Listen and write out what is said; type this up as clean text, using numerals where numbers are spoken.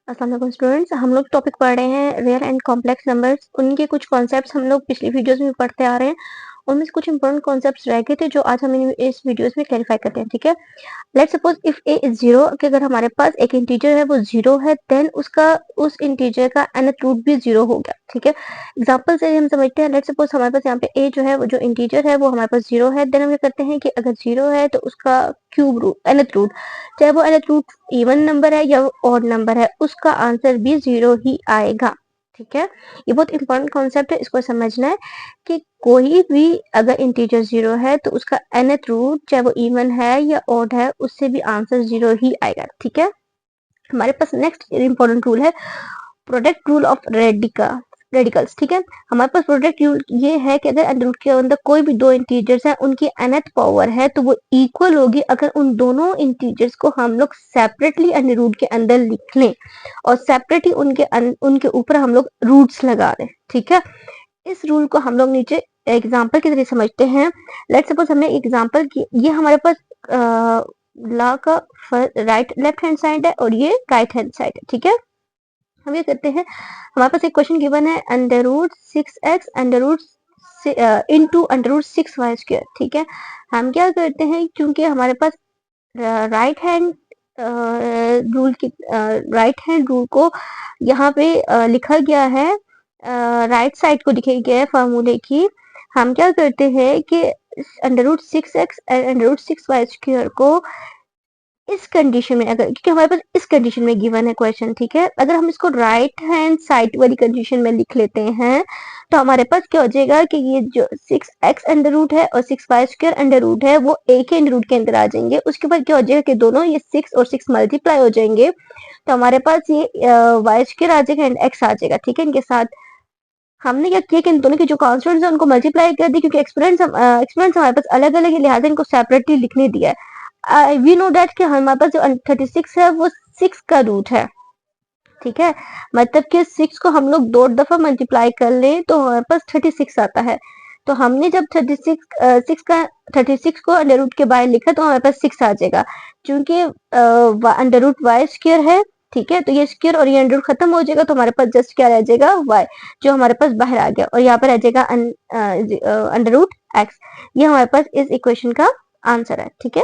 अस्सलाम वालेकुम स्टूडेंट्स, हम लोग टॉपिक पढ़ रहे हैं रियल एंड कॉम्प्लेक्स नंबर्स। उनके कुछ कॉन्सेप्ट्स हम लोग पिछली वीडियोस में पढ़ते आ रहे हैं। उनमें से कुछ इंपॉर्टेंट कॉन्सेप्ट्स रह गए थे जो आज हम इस वीडियोस में क्लैरिफाई करते हैं। ठीक है, let's suppose if A is zero, कि अगर हमारे पास एक इंटीजर है वो जीरो है, देन उसका उस इंटीजर का nth रूट भी जीरो हो गया। ठीक है, एग्जांपल से हम समझते हैं। लेट्स सपोज हमारे पास यहाँ पे ए जो है वो जो इंटीजर है वो हमारे पास जीरो है। देन हम ये करते हैं कि अगर जीरो है तो उसका क्यूब रूट nth रूट, चाहे वो nth रूट इवन नंबर है या ऑड नंबर है, उसका आंसर भी जीरो ही आएगा। ठीक है, ये बहुत इंपॉर्टेंट कॉन्सेप्ट है, इसको समझना है कि कोई भी अगर इंटीजर जीरो है तो उसका nth रूट चाहे वो इवन है या ऑड है, उससे भी आंसर जीरो ही आएगा। ठीक है, हमारे पास नेक्स्ट इंपॉर्टेंट रूल है प्रोडक्ट रूल ऑफ रेडिकल्स। ठीक है, हमारे पास प्रोडक्ट रूल ये है कि अगर अंडर रूट के अंदर कोई भी दो इंटीजर्स है, उनकी nth पावर है तो वो इक्वल होगी अगर उन दोनों इंटीजर्स को हम लोग सेपरेटली अंडर रूट के अंदर लिख लें और सेपरेटली उनके ऊपर हम लोग रूट्स लगा दें। ठीक है, इस रूल को हम लोग नीचे एग्जाम्पल की तरह समझते हैं। लेट्स सपोज हमने एग्जाम्पल की, ये हमारे पास ला का राइट लेफ्ट हैंड साइड है और ये राइट हैंड साइड है। ठीक है, हम ये करते हैं, हमारे पास एक क्वेश्चन गिवन है under root 6x under root into under root 6y square. ठीक है, हम क्या करते हैं, क्योंकि हमारे पास राइट हैंड रूल को यहाँ पे लिखा गया है, राइट साइड को लिखा गया है फार्मूले की। हम क्या करते हैं कि under root 6x and under root 6y square को इस कंडीशन में, अगर क्योंकि हमारे पास इस कंडीशन में गिवन है क्वेश्चन। ठीक है, अगर हम इसको राइट हैंड साइड वाली कंडीशन में लिख लेते हैं तो हमारे पास क्या हो जाएगा कि ये जो 6x अंडर रूट है और 6y स्क्वायर अंडर रूट है वो एक ही अंडर रूट के अंदर आ जाएंगे। उसके बाद क्या हो जाएगा कि दोनों ये 6 और 6 मल्टीप्लाई हो जाएंगे तो हमारे पास ये y स्क्वायर आ जाएगा एंड x आ जाएगा। ठीक है, इनके साथ हमने क्या किया कि इन दोनों के जो कॉन्स्टेंट्स हैं उनको मल्टीप्लाई कर दी, क्योंकि एक्सपेरेंट्स हमारे पास अलग अलग है, लिहाजा इनको सेपरेटली लिखने दिया है। वी नो दैट कि हमारे पास जो 36 है वो 6 का रूट है। ठीक है, मतलब कि 6 को हम लोग 2 दफा मल्टीप्लाई कर ले तो हमारे पास 36 आता है। तो हमने जब 36 को अंडर रूट के बाहर लिखा तो हमारे पास 6 आ जाएगा, क्योंकि अंडर रूट वाई स्क्वायर है। ठीक है, तो ये स्क्वायर और ये अंडर रूट खत्म हो जाएगा तो हमारे पास जस्ट क्या रह जाएगा, वाई, जो हमारे पास बाहर आ गया, और यहाँ पर रह जाएगा अंडर रूट एक्स। ये हमारे पास इस इक्वेशन का आंसर है। ठीक है।